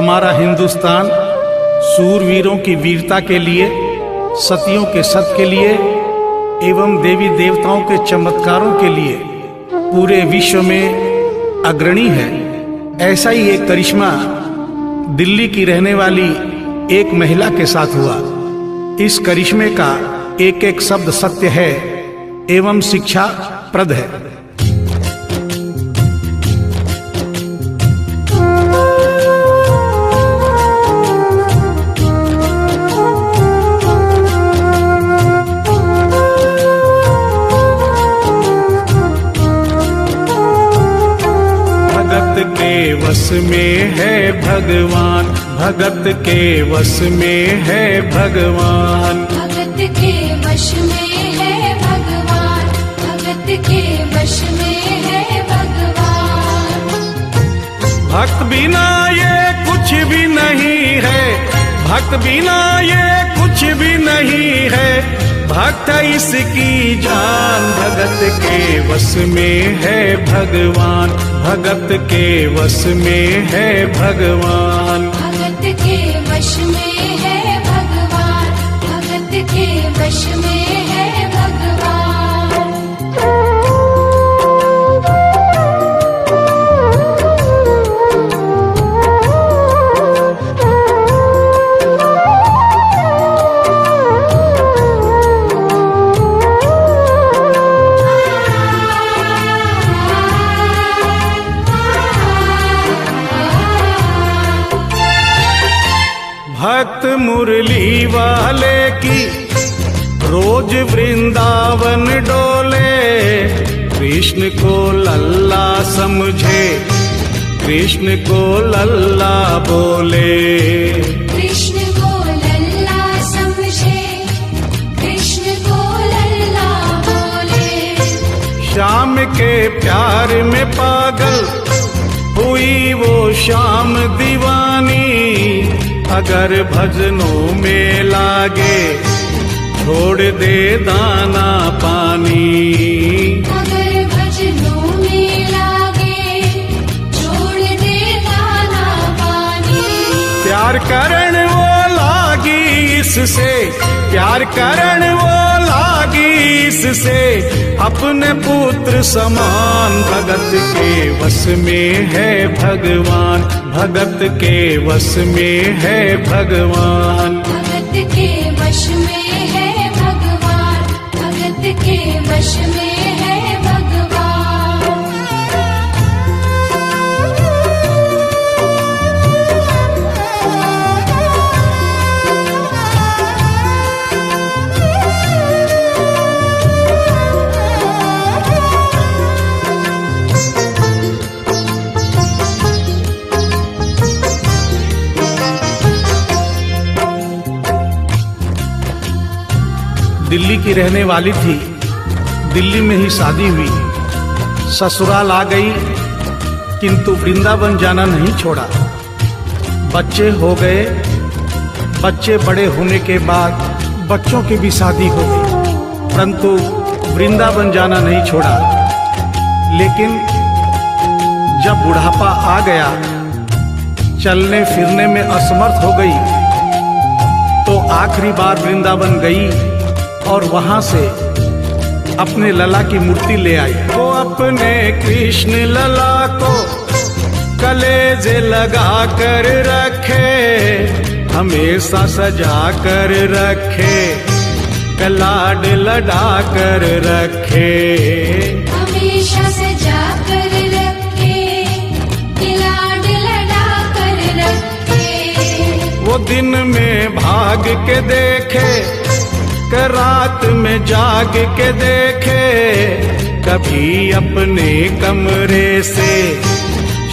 हमारा हिंदुस्तान सूरवीरों की वीरता के लिए, सतियों के सत के लिए एवं देवी देवताओं के चमत्कारों के लिए पूरे विश्व में अग्रणी है। ऐसा ही एक करिश्मा दिल्ली की रहने वाली एक महिला के साथ हुआ। इस करिश्मे का एक एक शब्द सत्य है एवं शिक्षा प्रद है। भगत के वश में है भगवान, भगत के वश में है भगवान, भगत के वश में है भगवान, भगत के वश में है भगवान। भक्त बिना ये कुछ भी नहीं है, भक्त बिना ये कुछ भी नहीं है, भक्त इसकी जान। भगत के वश में है भगवान, भगत के वश में है भगवान, भगत के वश में है भगवान, भगत के वश में है भगवान। भक्त मुरली वाले की रोज वृंदावन डोले, कृष्ण को लल्ला समझे, कृष्ण को लल्ला बोले, कृष्ण को लल्ला समझे, कृष्ण को लल्ला बोले। श्याम के प्यार में पागल हुई वो श्याम दीवानी, अगर भजनों में लागे छोड़ दे दाना पानी, अगर भजनों में लागे छोड़ दे दाना पानी। प्यार करण वो लागी इससे, प्यार करण वो लागी इससे, अपने पुत्र समान। भगत के वश में है भगवान, भगत के वश में है भगवान, भगत के वश में है भगवान, भगत के वश में है भगवान। दिल्ली की रहने वाली थी, दिल्ली में ही शादी हुई, ससुराल आ गई किंतु वृंदावन जाना नहीं छोड़ा। बच्चे हो गए, बच्चे बड़े होने के बाद बच्चों की भी शादी हो गई, परंतु वृंदावन जाना नहीं छोड़ा। लेकिन जब बुढ़ापा आ गया, चलने फिरने में असमर्थ हो गई, तो आखिरी बार वृंदावन गई और वहां से अपने लला की मूर्ति ले आई। वो अपने कृष्ण लला को कलेजे लगा कर रखे, हमेशा सजा कर रखे, लाड लड़ा कर रखे, हमेशा सजा कर रखे, लाड लड़ा कर रखे। वो दिन में भाग के देखे, रात में जाग के देखे, कभी अपने कमरे से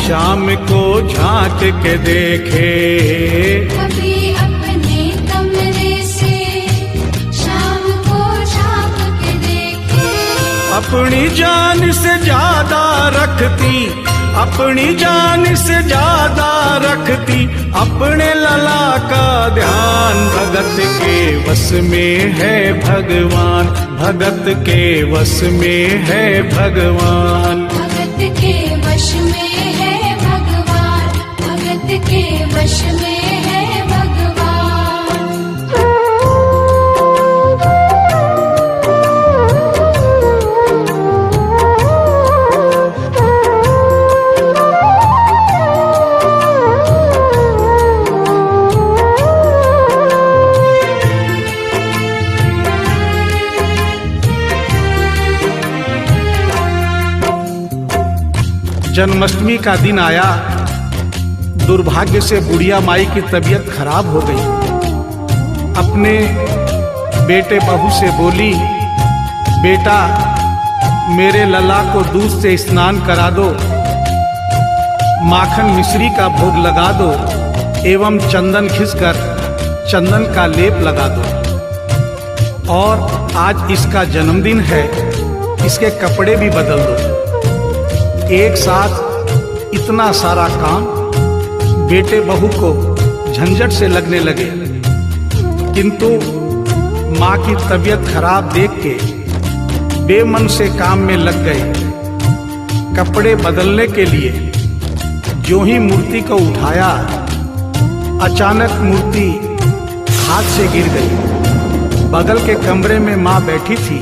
शाम को झांक के देखे, कभी अपने कमरे से शाम को झांक के देखे। अपनी जान से ज्यादा रखती, अपनी जान से ज्यादा रखती, अपने लला का ध्यान। भगत के वश में है भगवान, भगत के वश में है भगवान, भगत के वश में है भगवान, भगत के वश में है भगवान। जन्माष्टमी का दिन आया। दुर्भाग्य से बुढ़िया माई की तबीयत खराब हो गई। अपने बेटे बहू से बोली, बेटा मेरे लला को दूध से स्नान करा दो, माखन मिश्री का भोग लगा दो एवं चंदन खिसकर चंदन का लेप लगा दो। और आज इसका जन्मदिन है, इसके कपड़े भी बदल दो। एक साथ इतना सारा काम बेटे बहू को झंझट से लगने लगे, किंतु माँ की तबीयत खराब देख के बेमन से काम में लग गए। कपड़े बदलने के लिए जो ही मूर्ति को उठाया, अचानक मूर्ति हाथ से गिर गई। बगल के कमरे में माँ बैठी थी,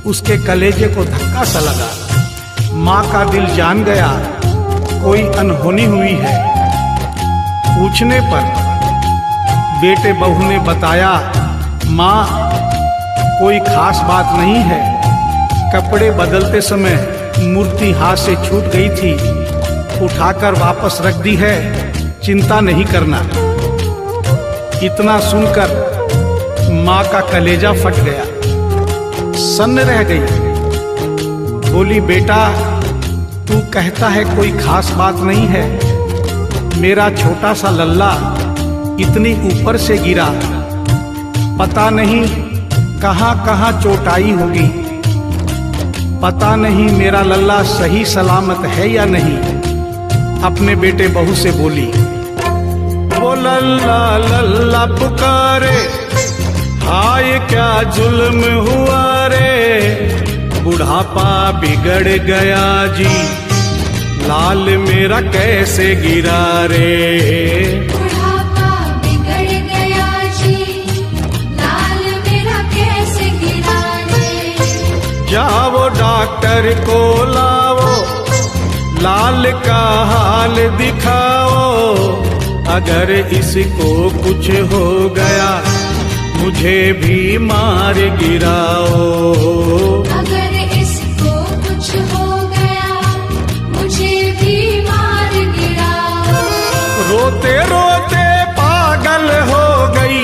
उसके कलेजे को धक्का सा लगा। माँ का दिल जान गया कोई अनहोनी हुई है। पूछने पर बेटे बहू ने बताया, माँ कोई खास बात नहीं है, कपड़े बदलते समय मूर्ति हाथ से छूट गई थी, उठाकर वापस रख दी है, चिंता नहीं करना। इतना सुनकर माँ का कलेजा फट गया, सन्न रह गई। बोली, बेटा तू कहता है कोई खास बात नहीं है, मेरा छोटा सा लल्ला इतनी ऊपर से गिरा, पता नहीं कहाँ कहाँ चोट आई होगी, पता नहीं मेरा लल्ला सही सलामत है या नहीं। अपने बेटे बहू से बोली, वो लल्ला लल्ला पुकारे, हाय क्या जुल्म हुआ रे, बुढ़ापा बिगड़ गया जी, लाल मेरा कैसे गिरा रे। बुढ़ापा बिगड़ गया जी, लाल मेरा कैसे गिरा रे। जाओ डॉक्टर को लाओ, लाल का हाल दिखाओ, अगर इसको कुछ हो गया मुझे भी मार गिराओ। अगर इसको कुछ हो गया मुझे भी मार गिराओ। रोते रोते पागल हो गई,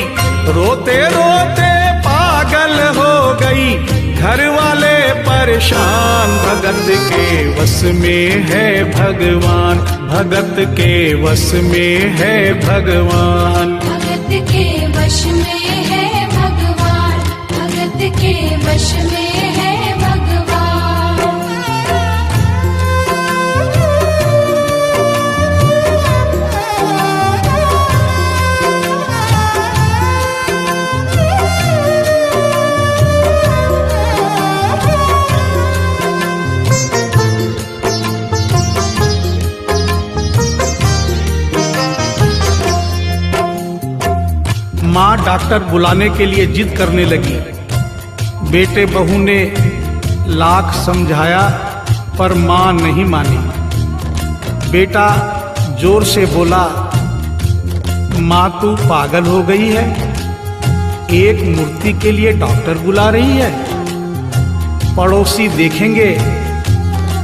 रोते रोते पागल हो गई, घर वाले परेशान, भगत के वश में है भगवान, भगत के वश में है भगवान। भगत के वश में है भगवान, भगत के वश में है भगवान। माँ डॉक्टर बुलाने के लिए जिद करने लगी। बेटे बहू ने लाख समझाया पर माँ नहीं मानी। बेटा जोर से बोला, माँ तू पागल हो गई है, एक मूर्ति के लिए डॉक्टर बुला रही है। पड़ोसी देखेंगे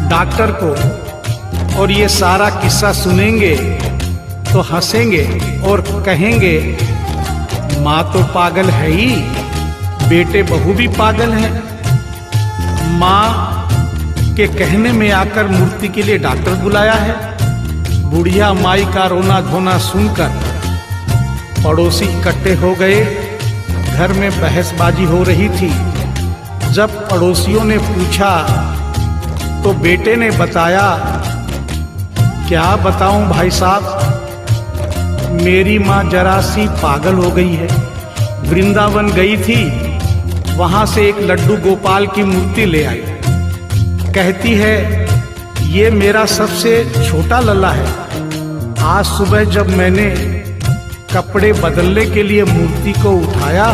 डॉक्टर को और ये सारा किस्सा सुनेंगे तो हंसेंगे और कहेंगे माँ तो पागल है ही, बेटे बहू भी पागल है। माँ के कहने में आकर मूर्ति के लिए डॉक्टर बुलाया है। बुढ़िया माई का रोना धोना सुनकर पड़ोसी इकट्ठे हो गए। घर में बहसबाजी हो रही थी। जब पड़ोसियों ने पूछा तो बेटे ने बताया, क्या बताऊं भाई साहब, मेरी माँ जरा सी पागल हो गई है। वृंदावन गई थी, वहां से एक लड्डू गोपाल की मूर्ति ले आई। कहती है ये मेरा सबसे छोटा लल्ला है, आज सुबह जब मैंने कपड़े बदलने के लिए मूर्ति को उठाया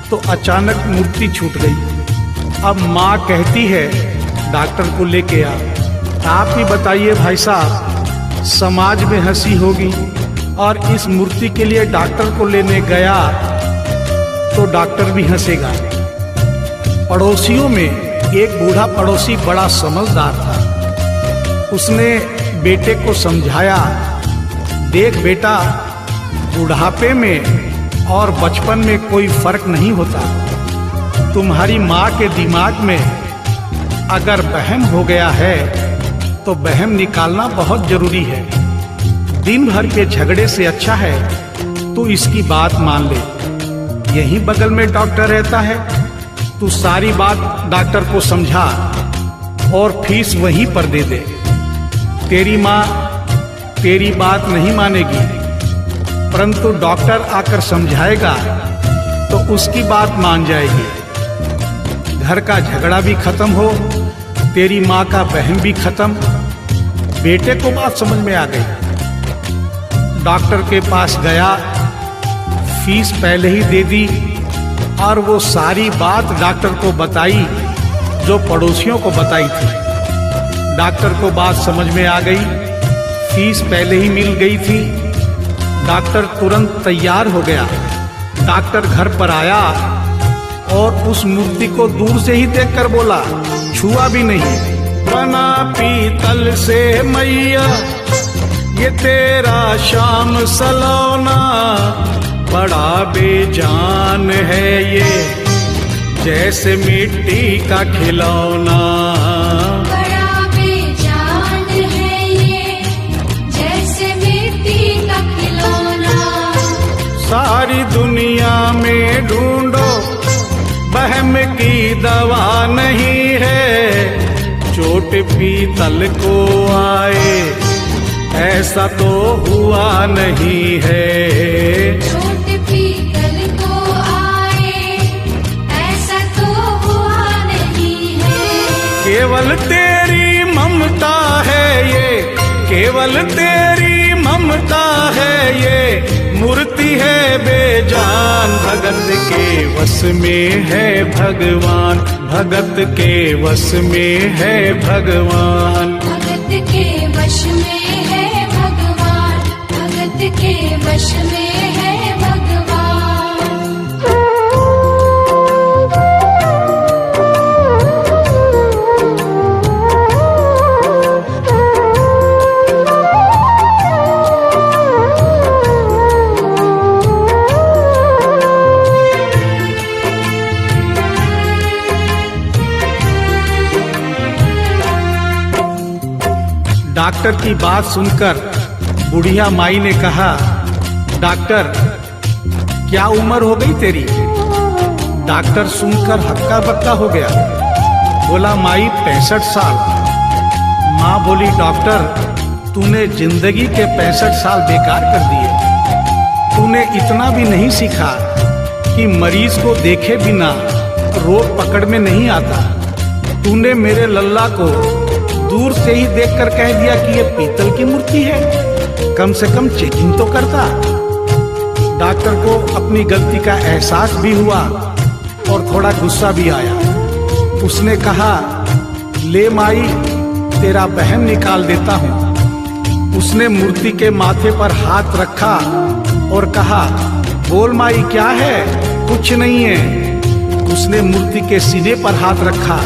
तो अचानक मूर्ति छूट गई। अब माँ कहती है डॉक्टर को लेके आ। आप ही बताइए भाई साहब, समाज में हंसी होगी और इस मूर्ति के लिए डॉक्टर को लेने गया तो डॉक्टर भी हंसेगा। पड़ोसियों में एक बूढ़ा पड़ोसी बड़ा समझदार था। उसने बेटे को समझाया, देख बेटा, बुढ़ापे में और बचपन में कोई फर्क नहीं होता। तुम्हारी माँ के दिमाग में अगर वहम हो गया है तो वहम निकालना बहुत जरूरी है। दिन भर के झगड़े से अच्छा है तू इसकी बात मान ले। यहीं बगल में डॉक्टर रहता है, तू सारी बात डॉक्टर को समझा और फीस वहीं पर दे दे। तेरी माँ तेरी बात नहीं मानेगी, परंतु डॉक्टर आकर समझाएगा तो उसकी बात मान जाएगी। घर का झगड़ा भी खत्म हो, तेरी माँ का वहम भी खत्म। बेटे को बात समझ में आ गई। डॉक्टर के पास गया, फीस पहले ही दे दी और वो सारी बात डॉक्टर को बताई जो पड़ोसियों को बताई थी। डॉक्टर को बात समझ में आ गई, फीस पहले ही मिल गई थी। डॉक्टर तुरंत तैयार हो गया। डॉक्टर घर पर आया और उस मूर्ति को दूर से ही देखकर बोला, छुआ भी नहीं। बना पीतल से मैया ये तेरा शाम सलोना, बड़ा बेजान है ये जैसे मिट्टी का खिलौना। बड़ा बेजान है ये जैसे मिट्टी का खिलौना। सारी दुनिया में ढूंढो वहम की दवा नहीं है, चोट पीतल को आए ऐसा तो हुआ नहीं है। चोट पीतल को आए ऐसा तो हुआ नहीं है। केवल तेरी ममता है ये, केवल तेरी ममता है ये, मूर्ति है बेजान। भगत के वश में है भगवान, भगत के वश में है भगवान। भगत के वश में है भगवान, भगत के वश में है भगवान। डॉक्टर की बात सुनकर बुढ़िया माई ने कहा, डॉक्टर क्या उम्र हो गई तेरी? डॉक्टर सुनकर हक्का बक्का हो गया। बोला, माई 65 साल। माँ बोली, डॉक्टर तूने जिंदगी के 65 साल बेकार कर दिए। तूने इतना भी नहीं सीखा कि मरीज को देखे बिना रोग पकड़ में नहीं आता। तूने मेरे लल्ला को दूर से ही देखकर कह दिया कि ये पीतल की मूर्ति है, कम से कम चेकिंग तो करता। डॉक्टर को अपनी गलती का एहसास भी हुआ और थोड़ा गुस्सा भी आया। उसने कहा, ले माई तेरा बहन निकाल देता हूँ। उसने मूर्ति के माथे पर हाथ रखा और कहा, बोल माई क्या है? कुछ नहीं है। उसने मूर्ति के सीने पर हाथ रखा,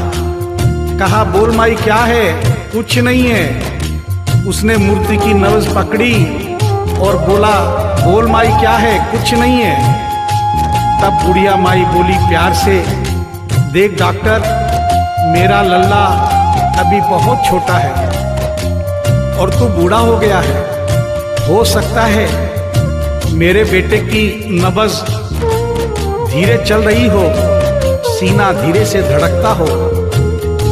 कहा, बोल माई क्या है? कुछ नहीं है। उसने मूर्ति की नब्ज पकड़ी और बोला, बोल माई क्या है? कुछ नहीं है। तब बुढ़िया माई बोली प्यार से, देख डॉक्टर, मेरा लल्ला अभी बहुत छोटा है और तू बूढ़ा हो गया है। हो सकता है मेरे बेटे की नब्ज धीरे चल रही हो, सीना धीरे से धड़कता हो,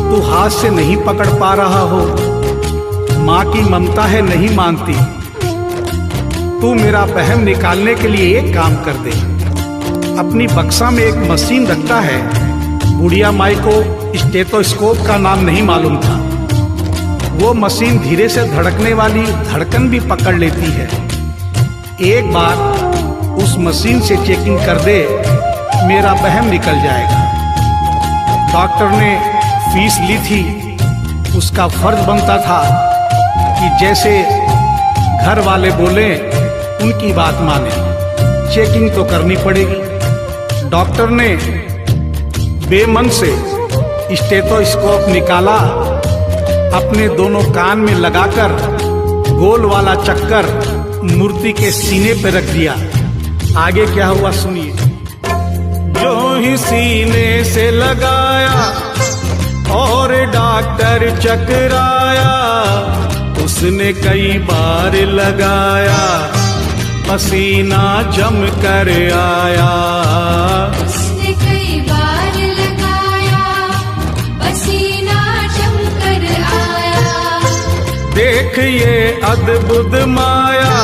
तू हाथ से नहीं पकड़ पा रहा हो, माँ की ममता है नहीं मानती। तू मेरा वहम निकालने के लिए एक काम कर दे। अपनी बक्सा में एक मशीन रखता है। बुढ़िया माई को स्टेथोस्कोप का नाम नहीं मालूम था। वो मशीन धीरे से धड़कने वाली धड़कन भी पकड़ लेती है। एक बार उस मशीन से चेकिंग कर दे, मेरा वहम निकल जाएगा। डॉक्टर ने फीस ली थी, उसका फर्ज बनता था कि जैसे घर वाले बोले उनकी बात माने, चेकिंग तो करनी पड़ेगी। डॉक्टर ने बेमन से स्टेथोस्कोप निकाला, अपने दोनों कान में लगाकर गोल वाला चक्कर मूर्ति के सीने पे रख दिया। आगे क्या हुआ सुनिए। जो ही सीने से लगाया और डॉक्टर चकराया, उसने कई बार लगाया, पसीना जम कर आया। उसने कई बार लगाया, पसीना जम कर आया। देख ये अद्भुत माया,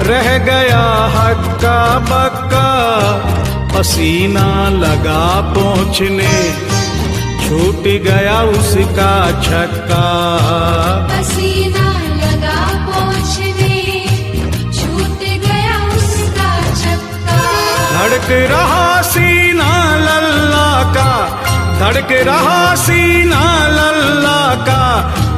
रह गया हक्का बक्का, पसीना लगा पहुँचने, छूट गया उसका छक्का। पसीना लगा पहुँचने, छूट गया उसका छक्का। धड़क रहा सीना लल्ला का, धड़क रहा सीना लल्ला का,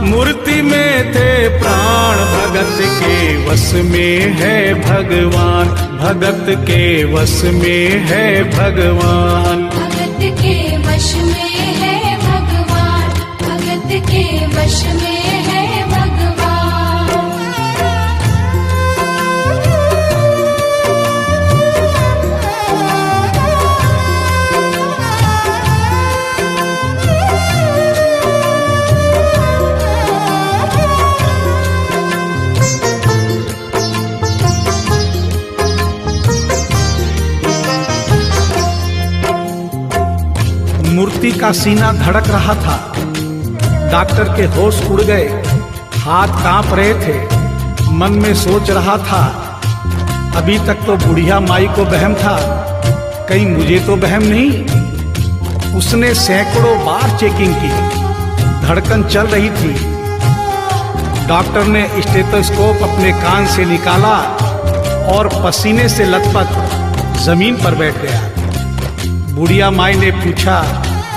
मूर्ति में थे प्राण, भगत के वश में है भगवान, भगत के वश में है भगवान। भगत के वश में है भगवान, भगत के वश में है भगवान। मूर्ति का सीना धड़क रहा था। डॉक्टर के होश उड़ गए, हाथ कांप रहे थे। मन में सोच रहा था, अभी तक तो बुढ़िया माई को वहम था, कहीं मुझे तो वहम नहीं। उसने सैकड़ों बार चेकिंग की, धड़कन चल रही थी। डॉक्टर ने स्टेथोस्कोप अपने कान से निकाला और पसीने से लथपथ जमीन पर बैठ गया। बुढ़िया माई ने पूछा,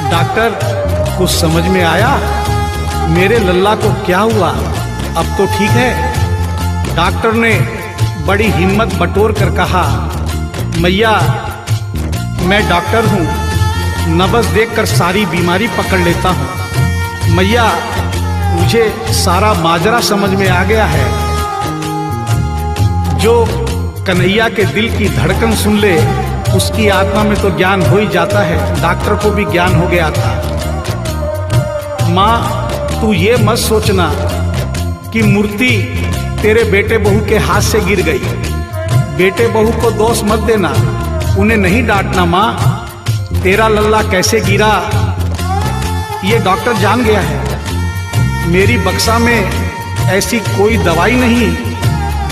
डॉक्टर कुछ समझ में आया? मेरे लल्ला को क्या हुआ? अब तो ठीक है। डॉक्टर ने बड़ी हिम्मत बटोर कर कहा, मैया मैं डॉक्टर हूँ, नब्ज देखकर सारी बीमारी पकड़ लेता हूँ। मैया मुझे सारा माजरा समझ में आ गया है। जो कन्हैया के दिल की धड़कन सुन ले, उसकी आत्मा में तो ज्ञान हो ही जाता है। डॉक्टर को भी ज्ञान हो गया था। माँ तू ये मत सोचना कि मूर्ति तेरे बेटे बहू के हाथ से गिर गई। बेटे बहू को दोष मत देना, उन्हें नहीं डांटना। माँ तेरा लल्ला कैसे गिरा ये डॉक्टर जान गया है। मेरी बक्सा में ऐसी कोई दवाई नहीं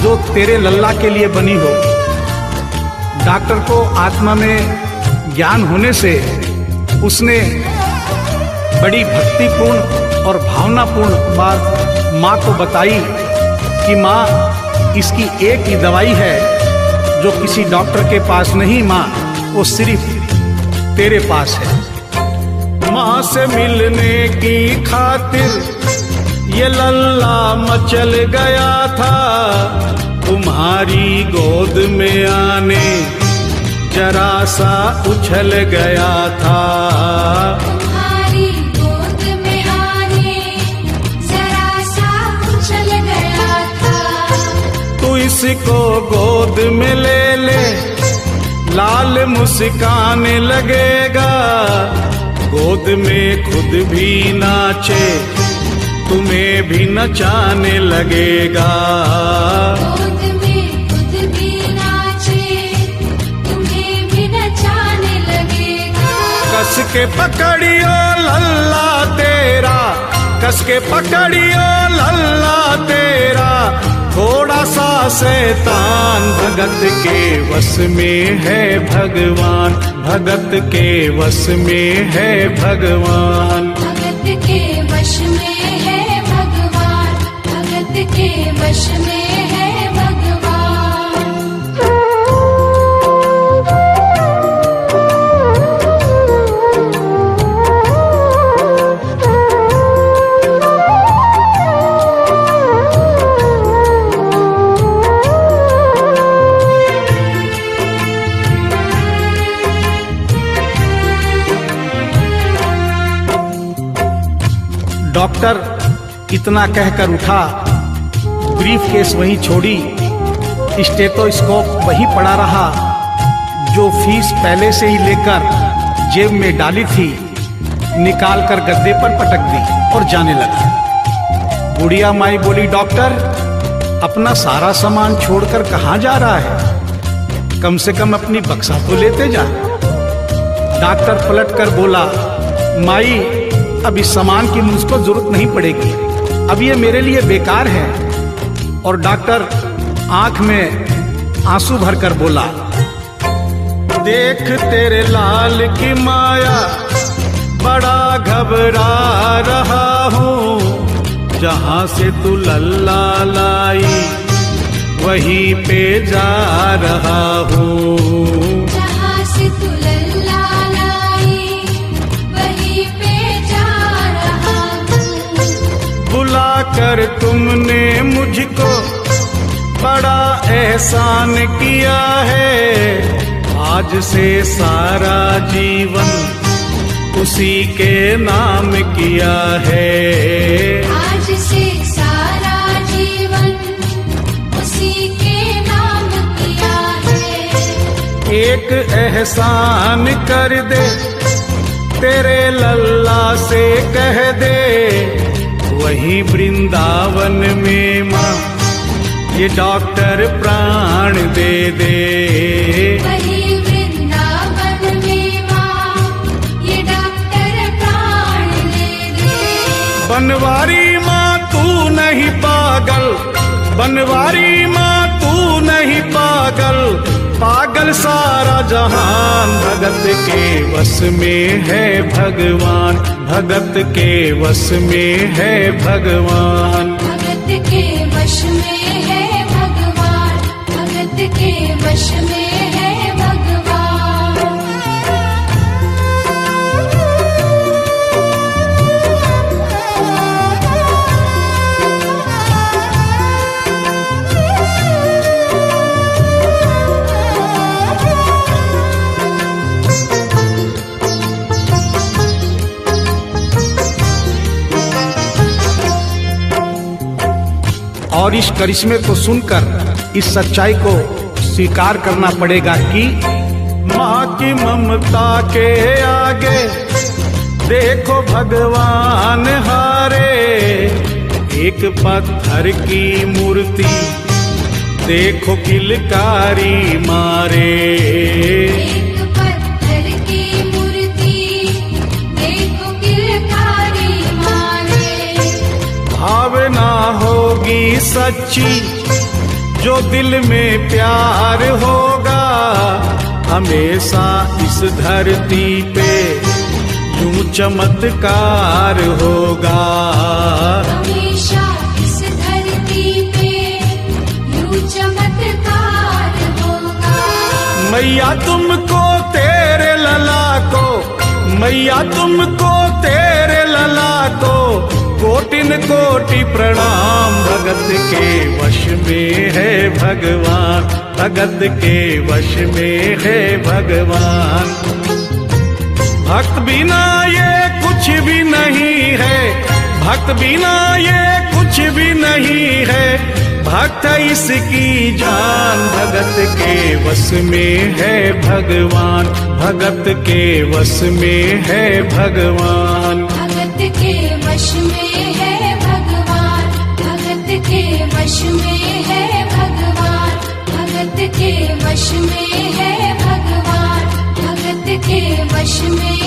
जो तेरे लल्ला के लिए बनी हो। डॉक्टर को आत्मा में ज्ञान होने से उसने बड़ी भक्तिपूर्ण और भावनापूर्ण बात माँ को बताई कि माँ इसकी एक ही दवाई है जो किसी डॉक्टर के पास नहीं, माँ वो सिर्फ तेरे पास है। माँ से मिलने की खातिर ये लल्ला मचल गया था, तुम्हारी गोद में आने जरा सा उछल गया था। तुम्हारी गोद में आने जरा सा उछल गया था। तू इसको गोद में ले ले, लाल मुस्काने लगेगा। गोद में खुद भी नाचे, तुम्हें भी नचाने लगेगा। गोद में खुद भी नाचे, तुम्हें भी नचाने लगेगा। कस के पकड़ियो लल्ला तेरा, कस के पकड़ियो लल्ला तेरा, थोड़ा सा शैतान भगत के वश में है भगवान, भगत के वश में है भगवान। भगत के वश में है भगवान। के वश में है भगवान। डॉक्टर इतना कहकर उठा, ब्रीफ केस वहीं छोड़ी, स्टेथोस्कोप वहीं पड़ा रहा जो फीस पहले से ही लेकर जेब में डाली थी, निकाल कर गद्दे पर पटक दी और जाने लगा। बुढ़िया माई बोली, डॉक्टर अपना सारा सामान छोड़कर कहाँ जा रहा है? कम से कम अपनी बक्सा तो लेते जा। डॉक्टर पलट कर बोला, माई अब इस सामान की मुझको जरूरत नहीं पड़ेगी, अब ये मेरे लिए बेकार है। और डॉक्टर आंख में आंसू भरकर बोला, देख तेरे लाल की माया, बड़ा घबरा रहा हूँ। जहाँ से तू लल्ला लाई वहीं पे जा रहा हूँ। जहाँ से तू लल्ला लाई वहीं पे जा रहा हूँ। बुला कर तुमने मुझको बड़ा एहसान किया है। आज से सारा जीवन उसी के नाम किया है। आज से सारा जीवन उसी के नाम किया है। एक एहसान कर दे, तेरे लल्ला से कह दे, वही वृंदावन में माँ ये डॉक्टर प्राण दे दे। वही वृंदावन में माँ ये डॉक्टर प्राण दे दे। बनवारी माँ तू नहीं पागल, बनवारी माँ तू नहीं पागल, पागल सारा जहान। भगत के वश में है भगवान, भगत के वश में है भगवान। भगत के वश में है भगवान, भगत के वश में है भगवान। और इस करिश्मे को सुनकर इस सच्चाई को स्वीकार करना पड़ेगा कि माँ की ममता के आगे देखो भगवान हारे। एक पत्थर की मूर्ति देखो किलकारी मारे। एक पत्थर की मूर्ति देखो किलकारी मारे। भावना होगी सच्ची जो दिल में प्यार होगा, हमेशा इस धरती पे यूं चमत्कार होगा। हमेशा इस धरती पे यूं चमत्कार होगा। मैया तुमको तेरे लला को, मैया तुमको तेरे लला को कोटिन कोटि प्रणाम। भगत के वश में है भगवान, भगत के वश में है भगवान। भक्त बिना ये कुछ भी नहीं है, भक्त बिना ये कुछ भी नहीं है। भक्त इसकी जान, भगत के वश में है भगवान, भगत के वश में है भगवान। भगत के वश में है भगवान, भगत के वश में है भगवान। भगत के वश में है भगवान, भगत के वश में